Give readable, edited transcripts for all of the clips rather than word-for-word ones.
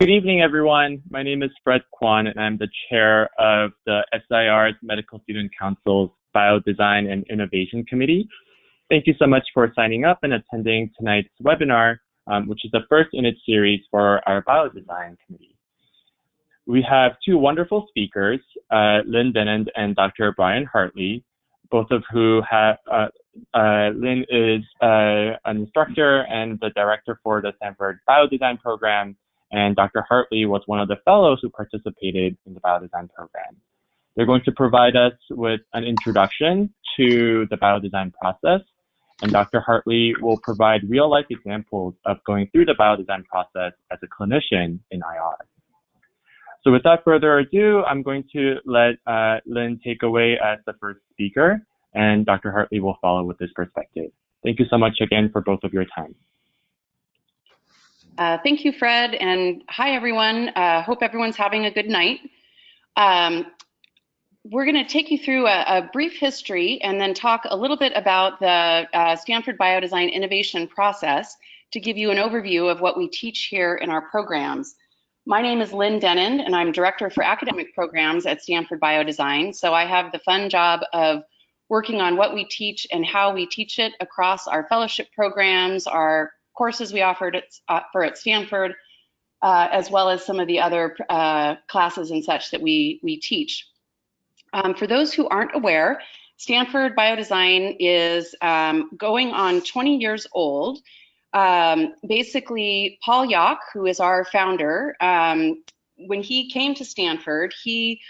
Good evening, everyone. My name is Fred Kwan, and I'm the chair of the SIR's Medical Student Council's Biodesign and Innovation Committee. Thank you so much for signing up and attending tonight's webinar, which is the first in its series for our Biodesign Committee. We have two wonderful speakers, Lynn Dennand and Dr. Brian Hartley, both of who have, Lynn is an instructor and the director for the Stanford Biodesign program, and Dr. Hartley was one of the fellows who participated in the Biodesign program. They're going to provide us with an introduction to the Biodesign process, and Dr. Hartley will provide real-life examples of going through the Biodesign process as a clinician in IR. So without further ado, I'm going to let Lynn take away as the first speaker, and Dr. Hartley will follow with his perspective. Thank you so much again for both of your time. Thank you, Fred, and hi, everyone. Hope everyone's having a good night. We're going to take you through a brief history and then talk a little bit about the Stanford Biodesign innovation process to give you an overview of what we teach here in our programs. My name is Lynn Dennand, and I'm Director for Academic Programs at Stanford Biodesign, so I have the fun job of working on what we teach and how we teach it across our fellowship programs, our courses we offered at Stanford, as well as some of the other classes and such that we teach. For those who aren't aware, Stanford Biodesign is going on 20 years old. Basically, Paul Yock, who is our founder, when he came to Stanford, he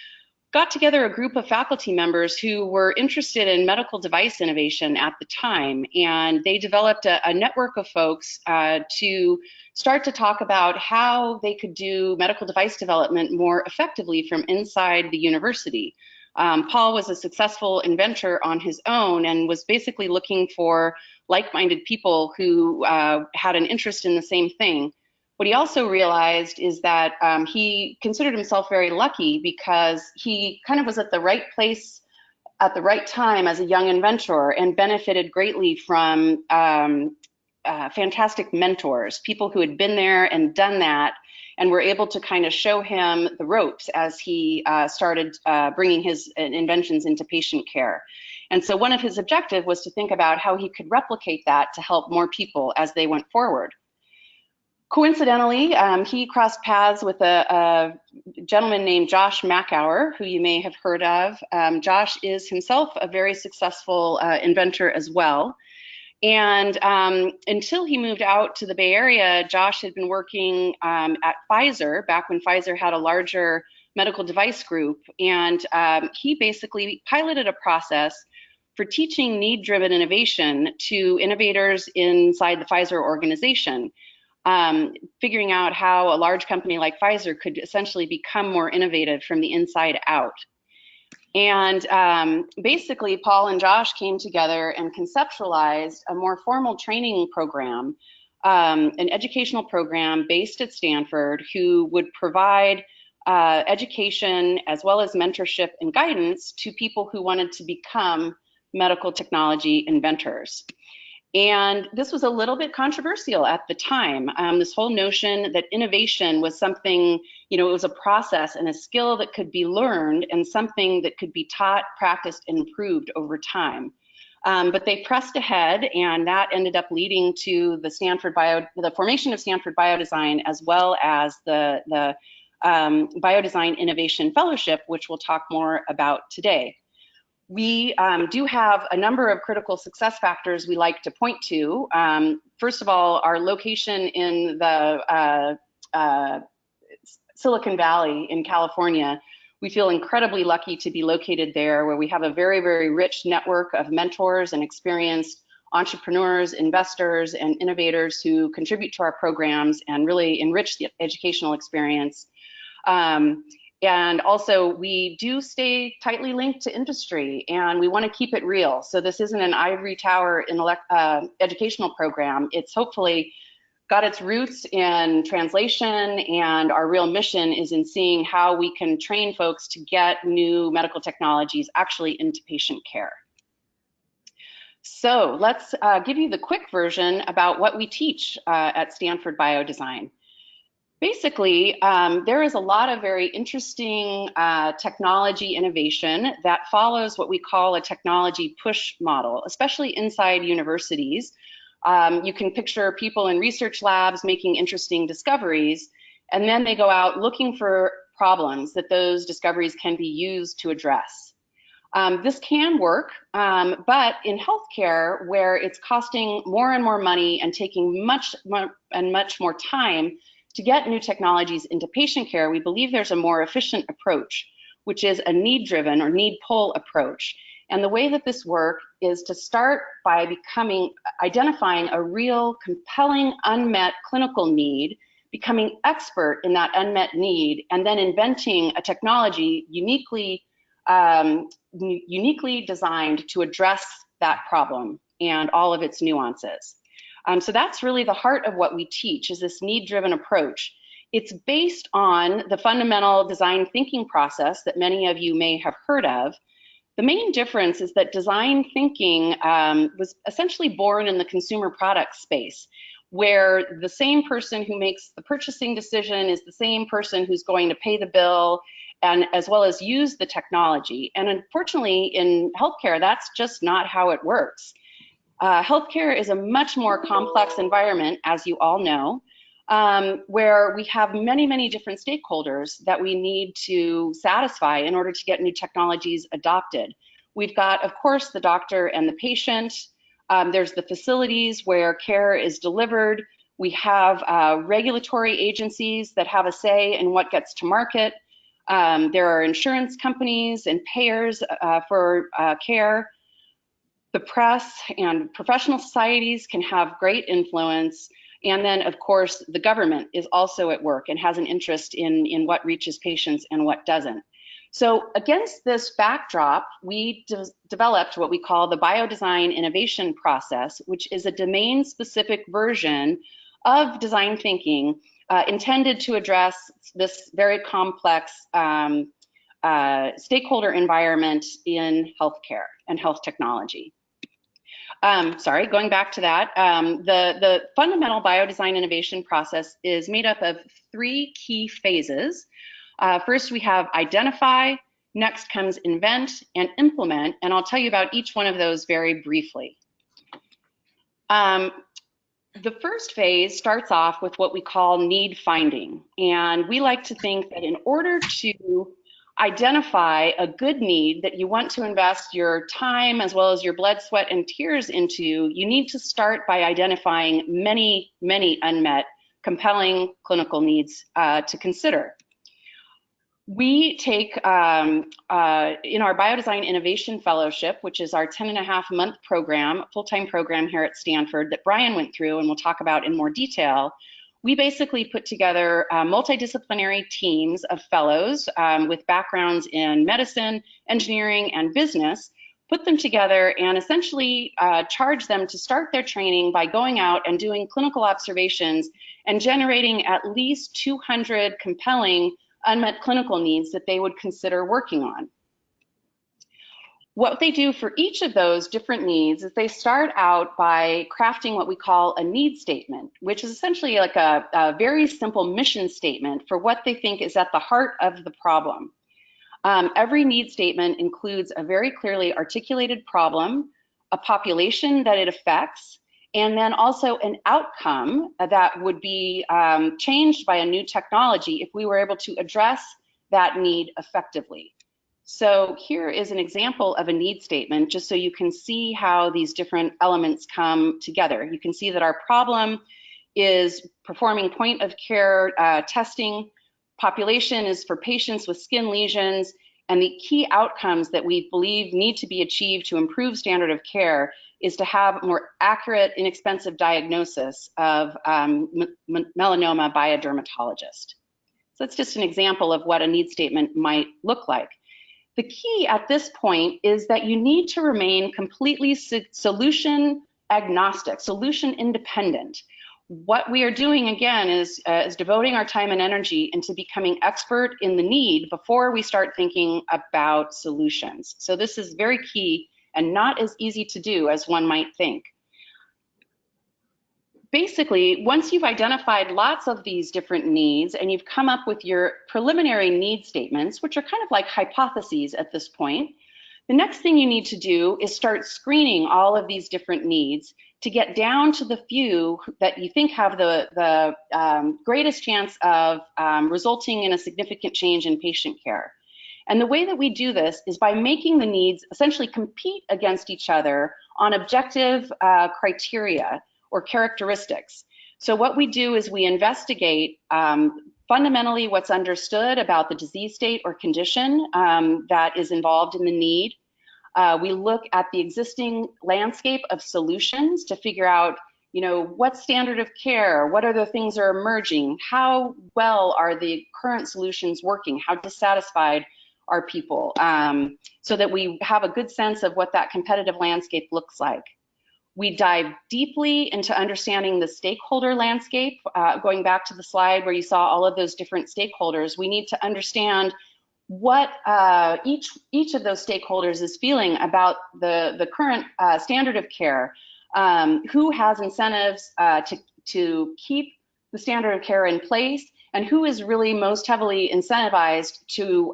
got together a group of faculty members who were interested in medical device innovation at the time, and they developed a network of folks to start to talk about how they could do medical device development more effectively from inside the university. Paul was a successful inventor on his own and was basically looking for like-minded people who had an interest in the same thing. What he also realized is that he considered himself very lucky because he kind of was at the right place at the right time as a young inventor and benefited greatly from fantastic mentors, people who had been there and done that and were able to kind of show him the ropes as he started bringing his inventions into patient care. And so one of his objectives was to think about how he could replicate that to help more people as they went forward. Coincidentally, he crossed paths with a gentleman named Josh Mackauer, who you may have heard of. Josh is himself a very successful inventor as well. And until he moved out to the Bay Area, Josh had been working at Pfizer, back when Pfizer had a larger medical device group. And he basically piloted a process for teaching need-driven innovation to innovators inside the Pfizer organization. Figuring out how a large company like Pfizer could essentially become more innovative from the inside out. And basically, Paul and Josh came together and conceptualized a more formal training program, an educational program based at Stanford, who would provide education as well as mentorship and guidance to people who wanted to become medical technology inventors. And this was a little bit controversial at the time. This whole notion that innovation was something, it was a process and a skill that could be learned and something that could be taught, practiced, and improved over time. But they pressed ahead, and that ended up leading to the formation of Stanford Biodesign, as well as the Biodesign Innovation Fellowship, which we'll talk more about today. We do have a number of critical success factors we like to point to. First of all, our location in the Silicon Valley in California. We feel incredibly lucky to be located there, where we have a very, very rich network of mentors and experienced entrepreneurs, investors, and innovators who contribute to our programs and really enrich the educational experience. And also, we do stay tightly linked to industry, and we want to keep it real. So this isn't an ivory tower educational program. It's hopefully got its roots in translation, and our real mission is in seeing how we can train folks to get new medical technologies actually into patient care. So let's give you the quick version about what we teach at Stanford Biodesign. Basically, there is a lot of very interesting technology innovation that follows what we call a technology push model, especially inside universities. You can picture people in research labs making interesting discoveries, and then they go out looking for problems that those discoveries can be used to address. This can work, but in healthcare, where it's costing more and more money and taking much more time to get new technologies into patient care, we believe there's a more efficient approach, which is a need-driven or need-pull approach. And the way that this works is to start by identifying a real compelling unmet clinical need, becoming expert in that unmet need, and then inventing a technology uniquely designed to address that problem and all of its nuances. So that's really the heart of what we teach, is this need-driven approach. It's based on the fundamental design thinking process that many of you may have heard of. The main difference is that design thinking was essentially born in the consumer product space, where the same person who makes the purchasing decision is the same person who's going to pay the bill and as well as use the technology. And unfortunately, in healthcare, that's just not how it works. Healthcare is a much more complex environment, as you all know, where we have many, many different stakeholders that we need to satisfy in order to get new technologies adopted. We've got, of course, the doctor and the patient. There's the facilities where care is delivered. We have regulatory agencies that have a say in what gets to market. There are insurance companies and payers for care. The press and professional societies can have great influence. And then, of course, the government is also at work and has an interest in what reaches patients and what doesn't. So against this backdrop, we developed what we call the Biodesign innovation process, which is a domain-specific version of design thinking intended to address this very complex stakeholder environment in healthcare and health technology. Sorry, going back to that, the fundamental biodesign innovation process is made up of 3 key phases. First, we have identify, next comes invent, and implement, and I'll tell you about each one of those very briefly. The first phase starts off with what we call need finding, and we like to think that in order to identify a good need that you want to invest your time as well as your blood, sweat, and tears into, you need to start by identifying many, many unmet, compelling clinical needs to consider. We take, in our Biodesign Innovation Fellowship, which is our 10.5-month program, full-time program here at Stanford that Brian went through and we'll talk about in more detail, we basically put together multidisciplinary teams of fellows with backgrounds in medicine, engineering, and business, put them together and essentially charge them to start their training by going out and doing clinical observations and generating at least 200 compelling unmet clinical needs that they would consider working on. What they do for each of those different needs is they start out by crafting what we call a need statement, which is essentially like a very simple mission statement for what they think is at the heart of the problem. Every need statement includes a very clearly articulated problem, a population that it affects, and then also an outcome that would be changed by a new technology if we were able to address that need effectively. So here is an example of a need statement, just so you can see how these different elements come together. You can see that our problem is performing point of care testing. Population is for patients with skin lesions, and the key outcomes that we believe need to be achieved to improve standard of care is to have more accurate, inexpensive diagnosis of melanoma by a dermatologist. So that's just an example of what a need statement might look like. The key at this point is that you need to remain completely solution agnostic, solution independent. What we are doing again is devoting our time and energy into becoming expert in the need before we start thinking about solutions. So this is very key and not as easy to do as one might think. basically, once you've identified lots of these different needs and you've come up with your preliminary need statements, which are kind of like hypotheses at this point, the next thing you need to do is start screening all of these different needs to get down to the few that you think have the greatest chance of resulting in a significant change in patient care. And the way that we do this is by making the needs essentially compete against each other on objective criteria or characteristics. So what we do is we investigate fundamentally what's understood about the disease state or condition that is involved in the need. We look at the existing landscape of solutions to figure out, what standard of care, what other things are emerging, how well are the current solutions working, how dissatisfied are people, so that we have a good sense of what that competitive landscape looks like. We dive deeply into understanding the stakeholder landscape. Going back to the slide where you saw all of those different stakeholders, we need to understand what each of those stakeholders is feeling about the current standard of care, who has incentives to keep the standard of care in place, and who is really most heavily incentivized to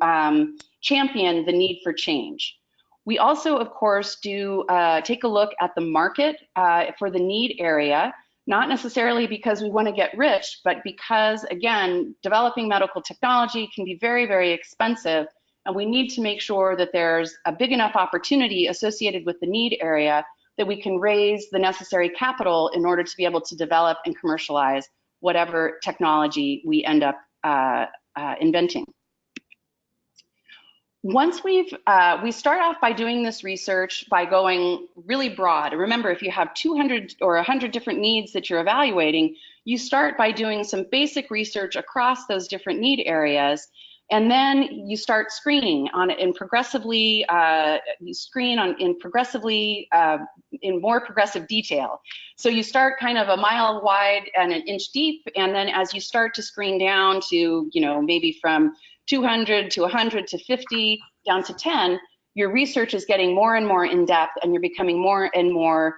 champion the need for change. We also, of course, do take a look at the market for the need area, not necessarily because we want to get rich, but because, again, developing medical technology can be very, very expensive, and we need to make sure that there's a big enough opportunity associated with the need area that we can raise the necessary capital in order to be able to develop and commercialize whatever technology we end up inventing. Once we start off by doing this research by going really broad. Remember, if you have 200 or 100 different needs that you're evaluating, you start by doing some basic research across those different need areas, and then you start screening on it in progressively. You screen on in more progressive detail. So you start kind of a mile wide and an inch deep, and then as you start to screen down to maybe from 200 to 100 to 50 down to 10, your research is getting more and more in depth, and you're becoming more and more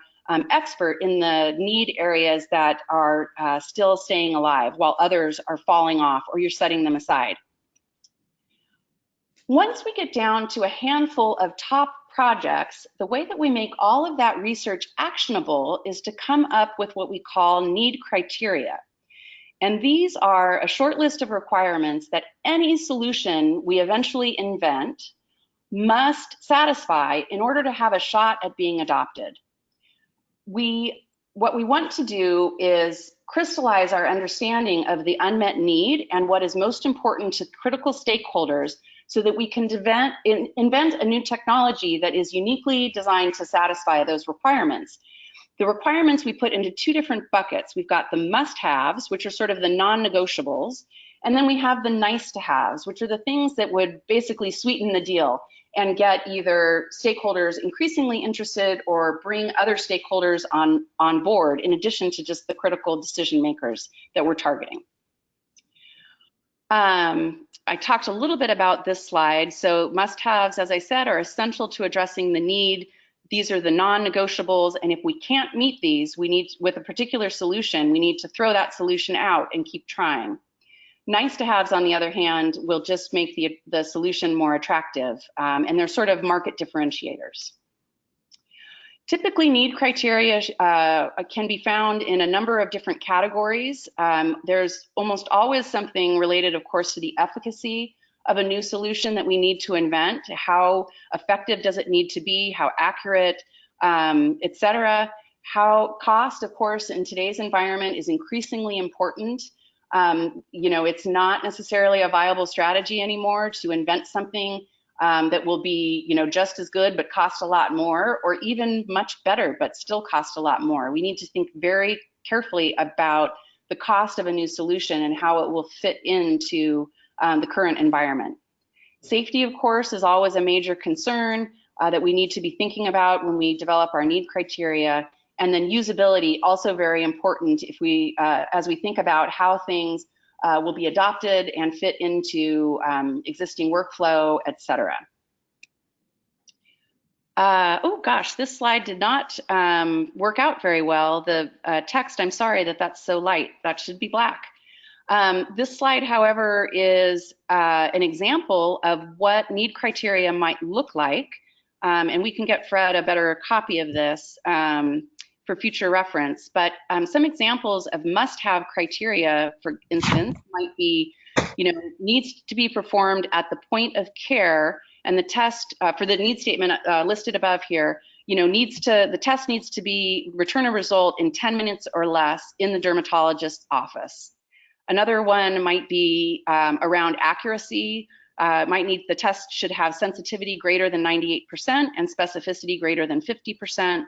expert in the need areas that are still staying alive while others are falling off or you're setting them aside. Once we get down to a handful of top projects, the way that we make all of that research actionable is to come up with what we call need criteria. And these are a short list of requirements that any solution we eventually invent must satisfy in order to have a shot at being adopted. What we want to do is crystallize our understanding of the unmet need and what is most important to critical stakeholders so that we can invent a new technology that is uniquely designed to satisfy those requirements. The requirements we put into two different buckets. We've got the must-haves, which are sort of the non-negotiables, and then we have the nice-to-haves, which are the things that would basically sweeten the deal and get either stakeholders increasingly interested or bring other stakeholders on board, in addition to just the critical decision makers that we're targeting. I talked a little bit about this slide. So must-haves, as I said, are essential to addressing the need. These are the non-negotiables, and if we can't meet these, we need, with a particular solution, we need to throw that solution out and keep trying. Nice-to-haves, on the other hand, will just make the solution more attractive, and they're sort of market differentiators. Typically, need criteria can be found in a number of different categories. There's almost always something related, of course, to the efficacy of a new solution that we need to invent. How effective does it need to be? How accurate, et cetera. How cost, of course, in today's environment is increasingly important. It's not necessarily a viable strategy anymore to invent something that will be, just as good but cost a lot more, or even much better but still cost a lot more. We need to think very carefully about the cost of a new solution and how it will fit into the current environment. Safety, of course, is always a major concern that we need to be thinking about when we develop our need criteria. And then usability, also very important if we, as we think about how things will be adopted and fit into existing workflow, et cetera. Oh gosh, this slide did not work out very well. The text, I'm sorry that that's so light. That should be black. This slide, however, is an example of what need criteria might look like. And we can get Fred a better copy of this for future reference. But some examples of must-have criteria, for instance, might be, needs to be performed at the point of care, and the test for the need statement listed above here, the test needs to be return a result in 10 minutes or less in the dermatologist's office. Another one might be around accuracy. The test should have sensitivity greater than 98% and specificity greater than 50%.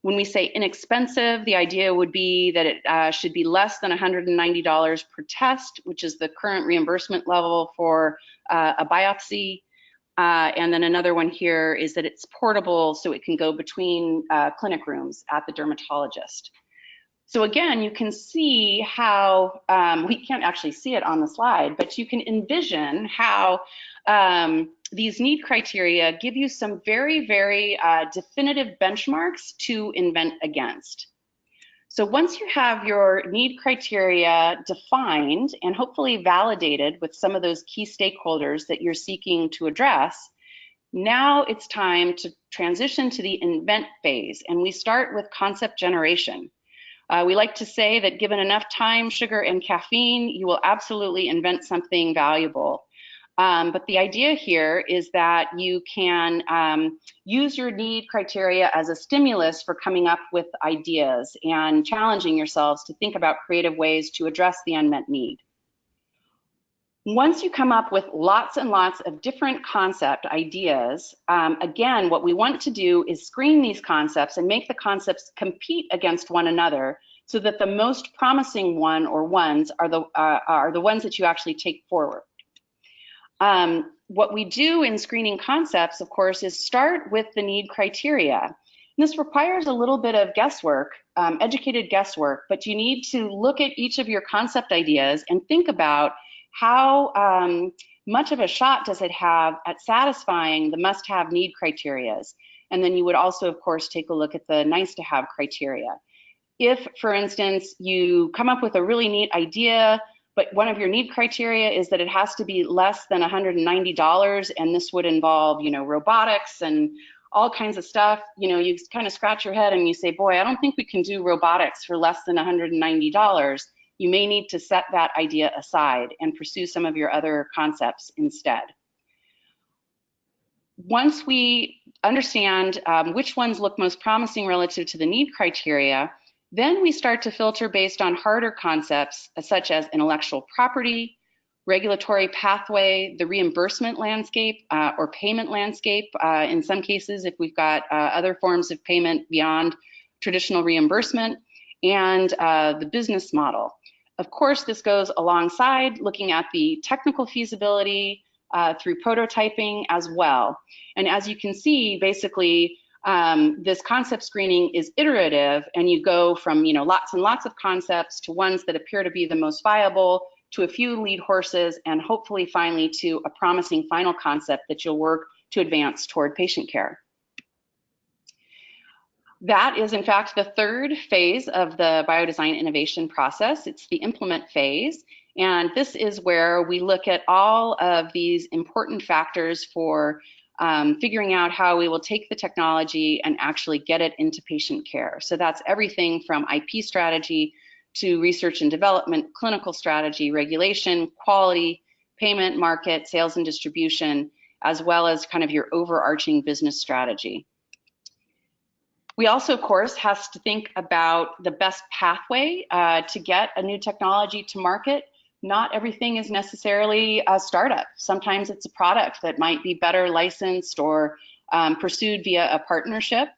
When we say inexpensive, the idea would be that it should be less than $190 per test, which is the current reimbursement level for a biopsy. And then another one here is that it's portable, so it can go between clinic rooms at the dermatologist. So again, you can see how, we can't actually see it on the slide, but you can envision how these need criteria give you some very, very definitive benchmarks to invent against. So once you have your need criteria defined and hopefully validated with some of those key stakeholders that you're seeking to address, now it's time to transition to the invent phase, and we start with concept generation. We like to say that given enough time, sugar, and caffeine, you will absolutely invent something valuable. But the idea here is that you can use your need criteria as a stimulus for coming up with ideas and challenging yourselves to think about creative ways to address the unmet need. Once you come up with lots and lots of different concept ideas, again, what we want to do is screen these concepts and make the concepts compete against one another so that the most promising one or ones are the ones that you actually take forward. What we do in screening concepts, of course, is start with the need criteria. And this requires a little bit of guesswork, educated guesswork, but you need to look at each of your concept ideas and think about how much of a shot does it have at satisfying the must-have need criterias. And then you would also, of course, take a look at the nice-to-have criteria. If, for instance, you come up with a really neat idea, but one of your need criteria is that it has to be less than $190, and this would involve, robotics and all kinds of stuff, you kind of scratch your head and you say, boy, I don't think we can do robotics for less than $190. You may need to set that idea aside and pursue some of your other concepts instead. Once we understand which ones look most promising relative to the need criteria, then we start to filter based on harder concepts such as intellectual property, regulatory pathway, the reimbursement landscape or payment landscape. In some cases, if we've got other forms of payment beyond traditional reimbursement, and the business model. Of course, this goes alongside looking at the technical feasibility through prototyping as well. And as you can see, basically, this concept screening is iterative, and you go from lots and lots of concepts to ones that appear to be the most viable, to a few lead horses, and hopefully finally to a promising final concept that you'll work to advance toward patient care. That is, in fact, the third phase of the biodesign innovation process. It's the implement phase. And this is where we look at all of these important factors for figuring out how we will take the technology and actually get it into patient care. So that's everything from IP strategy to research and development, clinical strategy, regulation, quality, payment, market, sales and distribution, as well as kind of your overarching business strategy. We also, of course, have to think about the best pathway to get a new technology to market. Not everything is necessarily a startup. Sometimes it's a product that might be better licensed or pursued via a partnership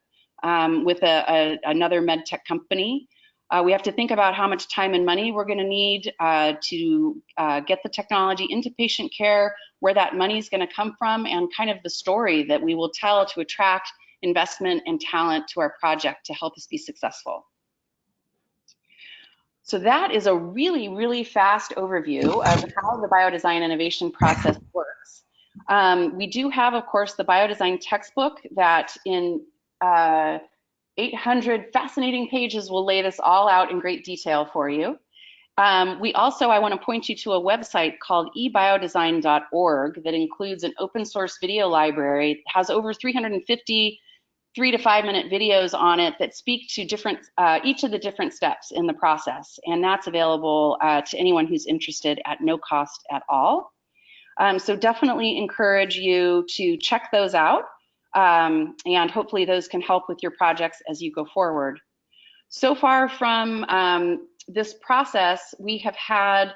with another med tech company. We have to think about how much time and money we're going to need to get the technology into patient care, where that money is going to come from, and kind of the story that we will tell to attract investment and talent to our project to help us be successful. So that is a really, really fast overview of how the biodesign innovation process works. We do have, of course, the Biodesign textbook that in 800 fascinating pages will lay this all out in great detail for you. We also, I want to point you to a website called ebiodesign.org that includes an open source video library. It has over 350 3 to 5 minute videos on it that speak to different, each of the different steps in the process. And that's available to anyone who's interested at no cost at all. So definitely encourage you to check those out. And hopefully those can help with your projects as you go forward. So far from this process, we have had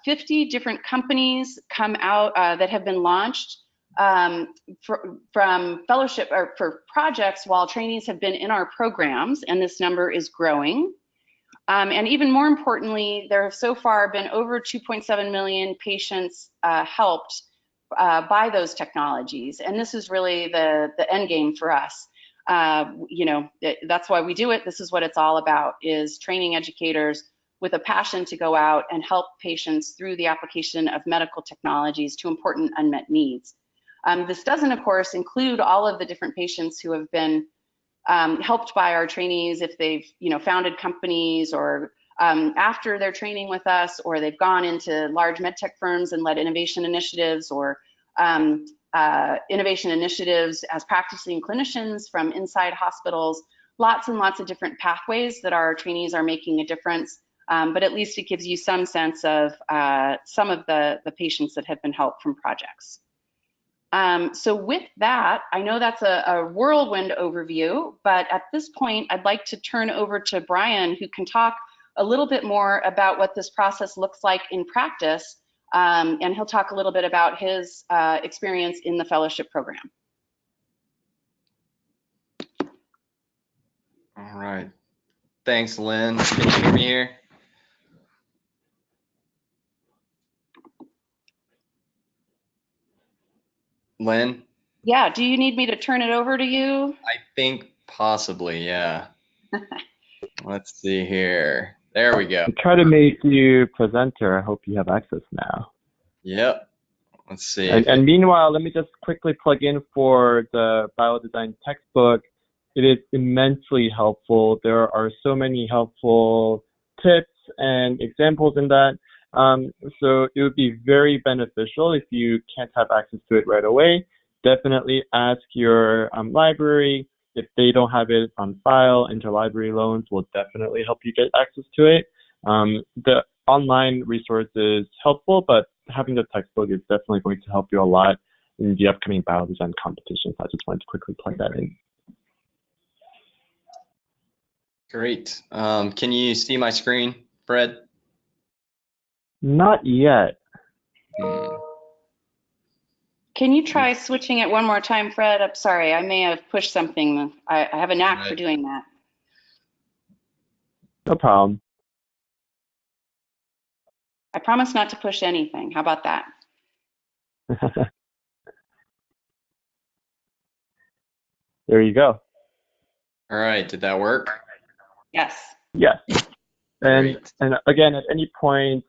50 different companies come out that have been launched from fellowship or for projects while trainees have been in our programs, and this number is growing. And even more importantly, there have so far been over 2.7 million patients helped by those technologies, and this is really the end game for us. You know, that's why we do it. This is what it's all about, is training educators with a passion to go out and help patients through the application of medical technologies to important unmet needs. This doesn't, of course, include all of the different patients who have been helped by our trainees if they've, you know, founded companies or after their training with us, or they've gone into large medtech firms and led innovation initiatives, or innovation initiatives as practicing clinicians from inside hospitals. Lots and lots of different pathways that our trainees are making a difference, but at least it gives you some sense of some of the patients that have been helped from projects. So with that, I know that's a whirlwind overview, but at this point, I'd like to turn over to Brian, who can talk a little bit more about what this process looks like in practice, and he'll talk a little bit about his experience in the fellowship program. All right. Thanks, Lynn. Can you hear me here? Lynn? Yeah, do you need me to turn it over to you? I think possibly, yeah. Let's see here. There we go. Try to make you presenter. I hope you have access now. Yep. Let's see. And meanwhile, let me just quickly plug in for the Biodesign textbook. It is immensely helpful. There are so many helpful tips and examples in that. So it would be very beneficial if you can't have access to it right away. Definitely ask your library. If they don't have it on file, interlibrary loans will definitely help you get access to it. The online resource is helpful, but having the textbook is definitely going to help you a lot in the upcoming biodesign competitions. I just wanted to quickly plug that in. Great. Can you see my screen, Fred? Not yet. Can you try switching it one more time, Fred? I'm sorry, I may have pushed something. I have a knack for doing that. No problem. I promise not to push anything. How about that? There you go. All right. Did that work? Yes. Yes. And Great. again, at any point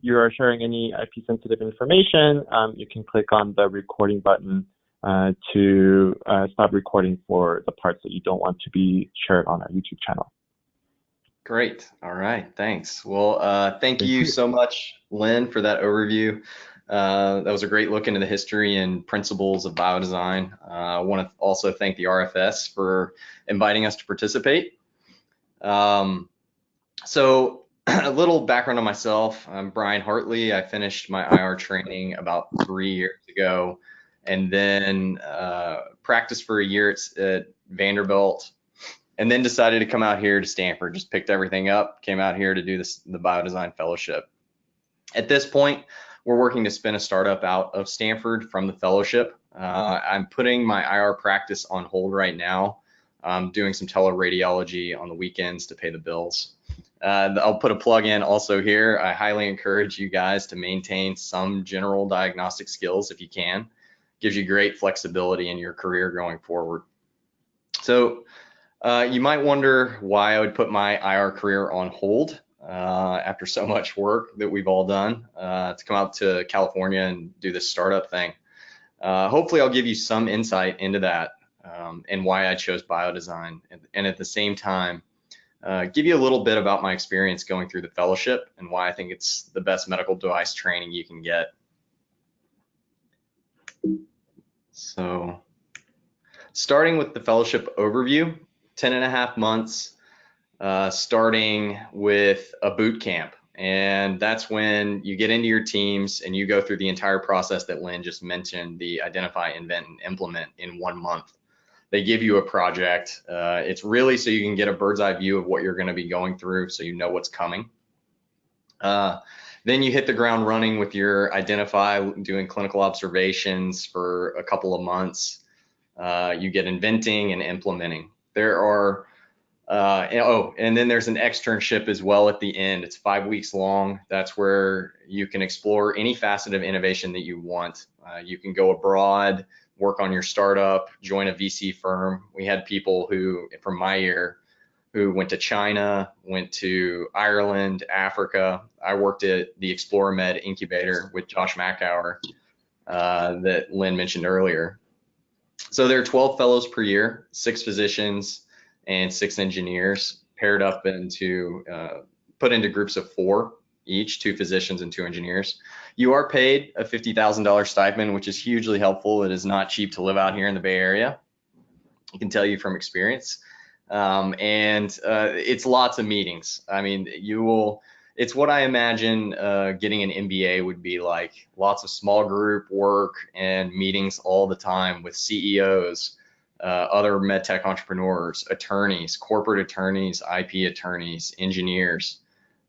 you are sharing any IP sensitive information, you can click on the recording button to stop recording for the parts that you don't want to be shared on our YouTube channel. Great. All right. Thanks. Well, thank you so much, Lynn, for that overview. That was a great look into the history and principles of biodesign. I want to also thank the RFS for inviting us to participate. So a little background on myself. I'm Brian Hartley. I finished my IR training about 3 years ago, and then practiced for a year at Vanderbilt, and then decided to come out here to Stanford. Just picked everything up, came out here to do the Biodesign Fellowship. At this point, we're working to spin a startup out of Stanford from the fellowship. I'm putting my IR practice on hold right now. I'm doing some teleradiology on the weekends to pay the bills. I'll put a plug in also here. I highly encourage you guys to maintain some general diagnostic skills if you can. Gives you great flexibility in your career going forward. So you might wonder why I would put my IR career on hold after so much work that we've all done to come out to California and do this startup thing. hopefully I'll give you some insight into that and why I chose biodesign, and at the same time, give you a little bit about my experience going through the fellowship and why I think it's the best medical device training you can get. So starting with the fellowship overview, 10.5 months, starting with a boot camp. And that's when you get into your teams and you go through the entire process that Lynn just mentioned, the identify, invent, and implement in 1 month. They give you a project. It's really so you can get a bird's eye view of what you're going to be going through, so you know what's coming. Then you hit the ground running with your identify, doing clinical observations for a couple of months. You get inventing and implementing. There are and then there's an externship as well at the end. It's 5 weeks long. That's where you can explore any facet of innovation that you want. You can go abroad, work on your startup, join a VC firm. We had people who, from my year, who went to China, went to Ireland, Africa. I worked at the ExploreMed incubator with Josh Mackauer that Lynn mentioned earlier. So there are 12 fellows per year, 6 physicians, and 6 engineers paired up into, put into groups of 4 each, 2 physicians and 2 engineers. You are paid a $50,000 stipend, which is hugely helpful. It is not cheap to live out here in the Bay Area. I can tell you from experience. It's lots of meetings. I mean, it's what I imagine getting an MBA would be like. Lots of small group work and meetings all the time with CEOs, other medtech entrepreneurs, attorneys, corporate attorneys, IP attorneys, engineers.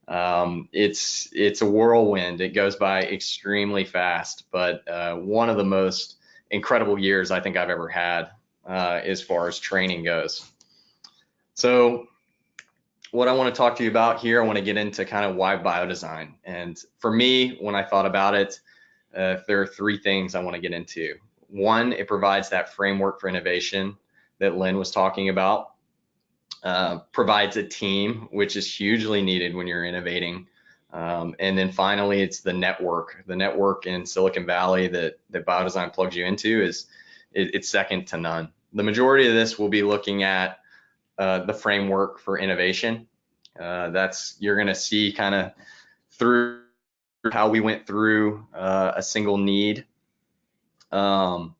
It's a whirlwind. It goes by extremely fast, but one of the most incredible years I think I've ever had as far as training goes. So what I want to talk to you about here, I want to get into kind of why biodesign. And for me, when I thought about it, there are 3 things I want to get into. 1, it provides that framework for innovation that Lynn was talking about, provides a team, which is hugely needed when you're innovating. And then finally, it's the network. The network in Silicon Valley that Biodesign plugs you into it's second to none. The majority of this will be looking at the framework for innovation. You're going to see kind of through how we went through a single need. With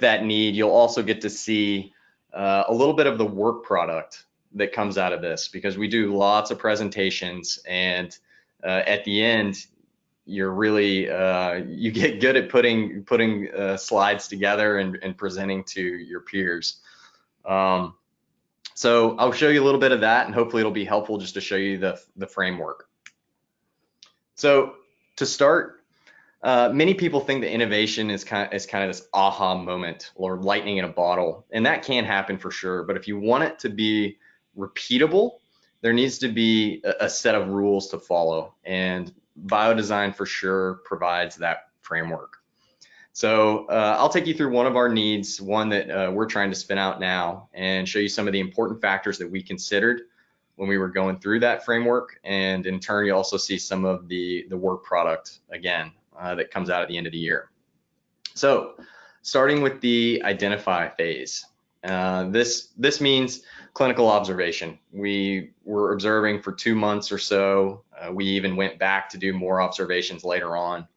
that need, you'll also get to see a little bit of the work product that comes out of this, because we do lots of presentations, and at the end, you're really you get good at putting slides together and presenting to your peers. So I'll show you a little bit of that, and hopefully it'll be helpful just to show you the framework. So to start, many people think that innovation is kind of this aha moment or lightning in a bottle, and that can happen for sure. But if you want it to be repeatable, there needs to be a set of rules to follow, and Biodesign for sure provides that framework. So I'll take you through one of our needs, one that we're trying to spin out now, and show you some of the important factors that we considered when we were going through that framework. And in turn, you also see some of the work product again that comes out at the end of the year. So starting with the identify phase, this means clinical observation. We were observing for 2 months or so. We even went back to do more observations later on.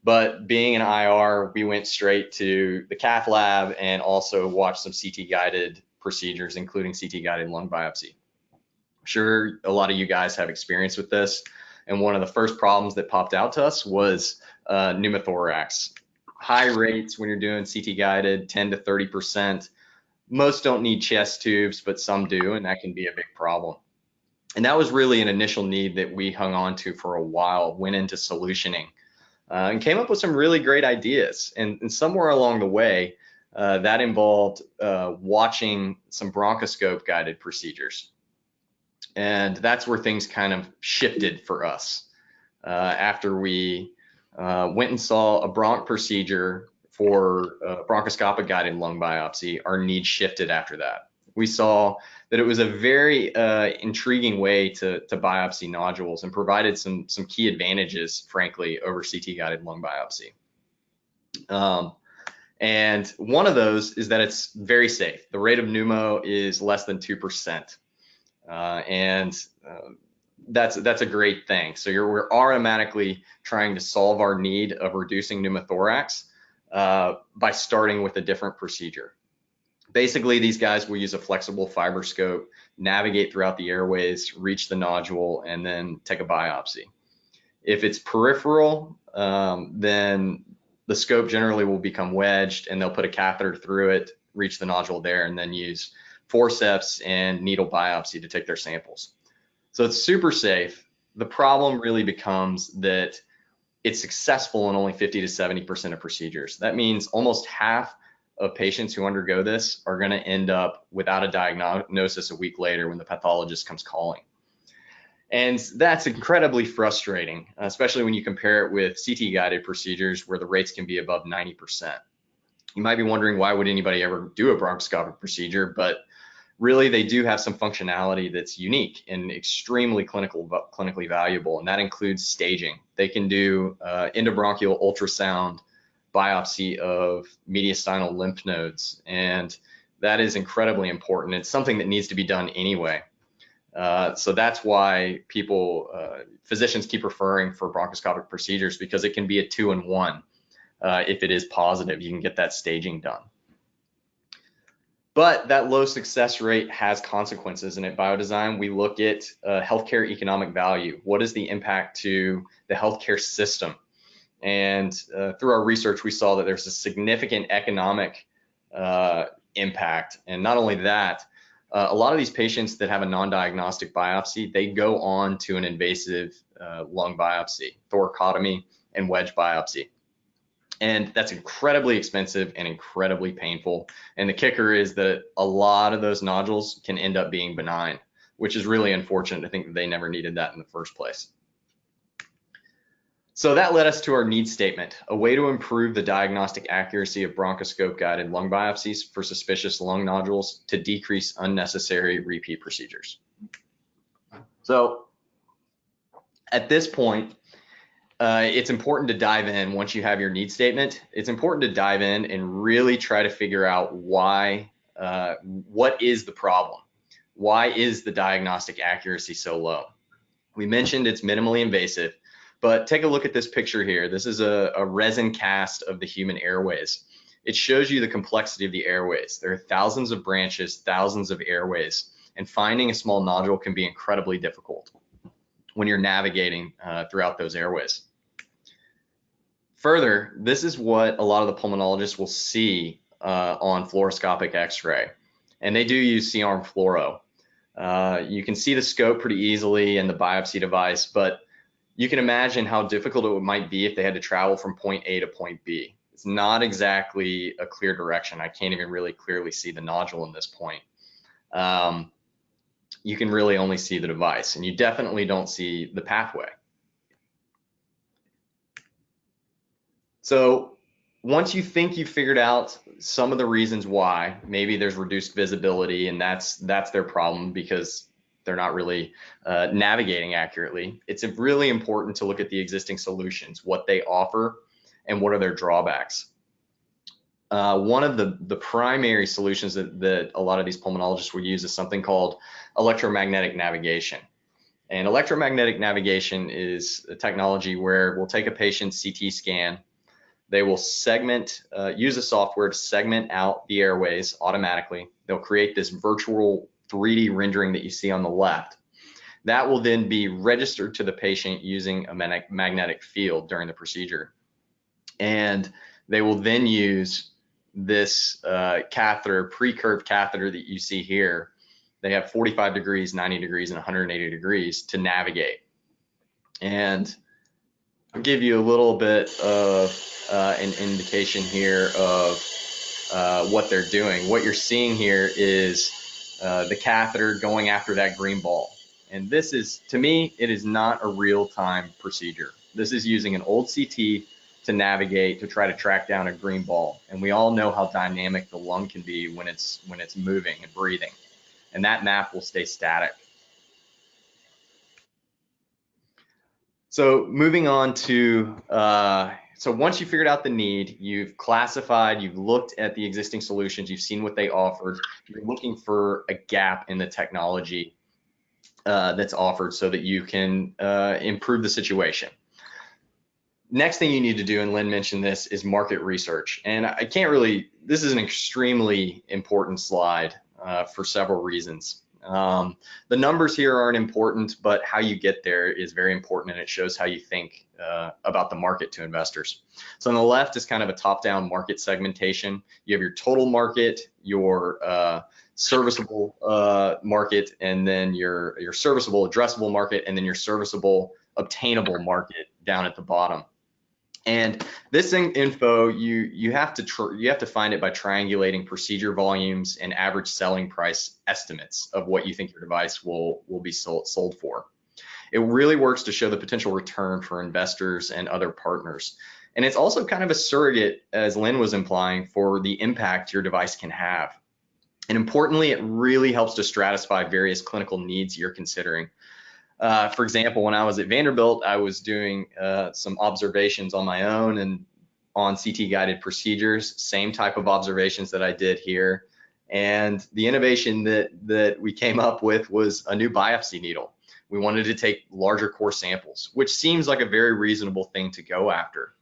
But being an IR, we went straight to the cath lab and also watched some CT guided procedures, including CT guided lung biopsy. I'm sure a lot of you guys have experience with this. And one of the first problems that popped out to us was pneumothorax. High rates when you're doing CT guided, 10 to 30%. Most don't need chest tubes, but some do, and that can be a big problem. And that was really an initial need that we hung on to for a while, went into solutioning. And came up with some really great ideas. And somewhere along the way, that involved watching some bronchoscope guided procedures. And that's where things kind of shifted for us. After we went and saw a bronch procedure for bronchoscopic guided lung biopsy, our needs shifted after that. We saw that it was a very intriguing way to biopsy nodules and provided some key advantages, frankly, over CT guided lung biopsy. And one of those is that it's very safe. The rate of pneumo is less than 2%. That's a great thing. So we're automatically trying to solve our need of reducing pneumothorax by starting with a different procedure. Basically, these guys will use a flexible fiber scope, navigate throughout the airways, reach the nodule, and then take a biopsy. If it's peripheral, then the scope generally will become wedged and they'll put a catheter through it, reach the nodule there, and then use forceps and needle biopsy to take their samples. So it's super safe. The problem really becomes that it's successful in only 50 to 70% of procedures. That means almost half of patients who undergo this are going to end up without a diagnosis a week later when the pathologist comes calling. And that's incredibly frustrating, especially when you compare it with CT-guided procedures where the rates can be above 90%. You might be wondering, why would anybody ever do a bronchoscopic procedure? But really, they do have some functionality that's unique and extremely clinically valuable, and that includes staging. They can do endobronchial ultrasound biopsy of mediastinal lymph nodes, and that is incredibly important. It's something that needs to be done anyway. So that's why physicians keep referring for bronchoscopic procedures, because it can be a 2-in-1. If it is positive, you can get that staging done. But that low success rate has consequences, and at Biodesign, we look at healthcare economic value. What is the impact to the healthcare system? And through our research, we saw that there's a significant economic impact. And not only that, a lot of these patients that have a non-diagnostic biopsy, they go on to an invasive lung biopsy, thoracotomy, and wedge biopsy. And that's incredibly expensive and incredibly painful. And the kicker is that a lot of those nodules can end up being benign, which is really unfortunate. I think that they never needed that in the first place. So that led us to our needs statement, a way to improve the diagnostic accuracy of bronchoscope-guided lung biopsies for suspicious lung nodules to decrease unnecessary repeat procedures. So at this point, it's important to dive in. Once you have your needs statement, it's important to dive in and really try to figure out why, what is the problem? Why is the diagnostic accuracy so low? We mentioned it's minimally invasive, but take a look at this picture here. This is a resin cast of the human airways. It shows you the complexity of the airways. There are thousands of branches, thousands of airways, and finding a small nodule can be incredibly difficult when you're navigating throughout those airways. Further, this is what a lot of the pulmonologists will see on fluoroscopic X-ray, and they do use C-arm fluoro. You can see the scope pretty easily and the biopsy device, but you can imagine how difficult it might be if they had to travel from point A to point B. It's not exactly a clear direction. I can't even really clearly see the nodule in this point. You can really only see the device, and you definitely don't see the pathway. So once you think you've figured out some of the reasons why, maybe there's reduced visibility and that's their problem because they're not really navigating accurately, it's really important to look at the existing solutions, what they offer, and what are their drawbacks. One of the primary solutions that a lot of these pulmonologists will use is something called electromagnetic navigation. And electromagnetic navigation is a technology where we'll take a patient's CT scan. They will segment, use a software to segment out the airways automatically. They'll create this virtual 3D rendering that you see on the left. That will then be registered to the patient using a magnetic field during the procedure. And they will then use this catheter, pre-curved catheter that you see here. They have 45 degrees, 90 degrees, and 180 degrees to navigate. And I'll give you a little bit of an indication here of what they're doing. What you're seeing here is the catheter going after that green ball. And this is, to me, it is not a real-time procedure. This is using an old CT to navigate, to try to track down a green ball. And we all know how dynamic the lung can be when it's moving and breathing. And that map will stay static. So moving on to So once you figured out the need, you've classified, you've looked at the existing solutions, you've seen what they offered, you're looking for a gap in the technology that's offered so that you can improve the situation. Next thing you need to do, and Lynn mentioned this, is market research. And I can't really, this is an extremely important slide for several reasons. The numbers here aren't important, but how you get there is very important, and it shows how you think about the market to investors. So on the left is kind of a top-down market segmentation. You have your total market, your serviceable market, and then your serviceable addressable market, and then your serviceable obtainable market down at the bottom. And this info, you have to find it by triangulating procedure volumes and average selling price estimates of what you think your device will be sold for. It really works to show the potential return for investors and other partners. And it's also kind of a surrogate, as Lynn was implying, for the impact your device can have. And importantly, it really helps to stratify various clinical needs you're considering. For example, when I was at Vanderbilt, I was doing some observations on my own and on CT guided procedures, same type of observations that I did here. And the innovation that we came up with was a new biopsy needle. We wanted to take larger core samples, which seems like a very reasonable thing to go after.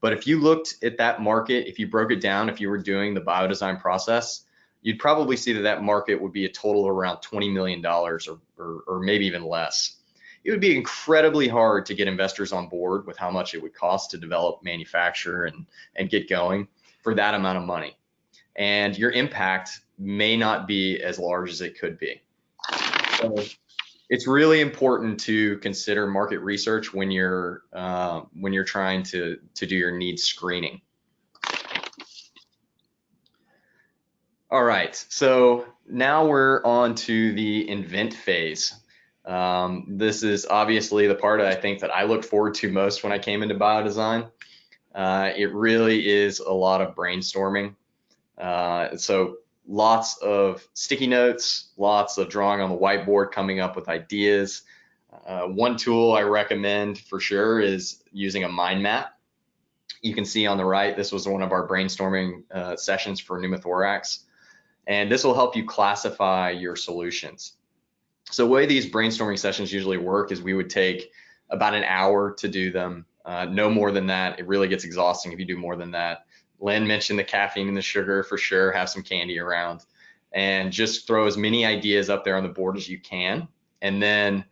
But if you looked at that market, if you broke it down, if you were doing the biodesign process, you'd probably see that market would be a total of around $20 million or maybe even less. It would be incredibly hard to get investors on board with how much it would cost to develop, manufacture, and get going for that amount of money. And your impact may not be as large as it could be. So it's really important to consider market research when you're trying to do your needs screening. All right, so now we're on to the invent phase. This is obviously the part I think that I looked forward to most when I came into biodesign. It really is a lot of brainstorming. So lots of sticky notes, lots of drawing on the whiteboard, coming up with ideas. One tool I recommend for sure is using a mind map. You can see on the right, this was one of our brainstorming sessions for pneumothorax. And this will help you classify your solutions. So the way these brainstorming sessions usually work is we would take about an hour to do them, no more than that. It really gets exhausting if you do more than that. Lynn mentioned the caffeine and the sugar for sure, have some candy around, and just throw as many ideas up there on the board as you can. And then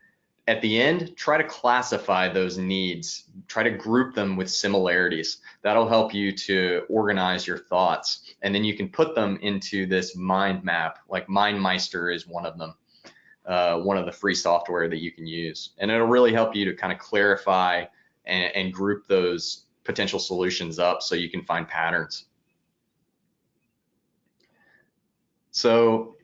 at the end, try to classify those needs, try to group them with similarities. That'll help you to organize your thoughts. And then you can put them into this mind map, like MindMeister is one of them, one of the free software that you can use. And it'll really help you to kind of clarify and group those potential solutions up so you can find patterns. So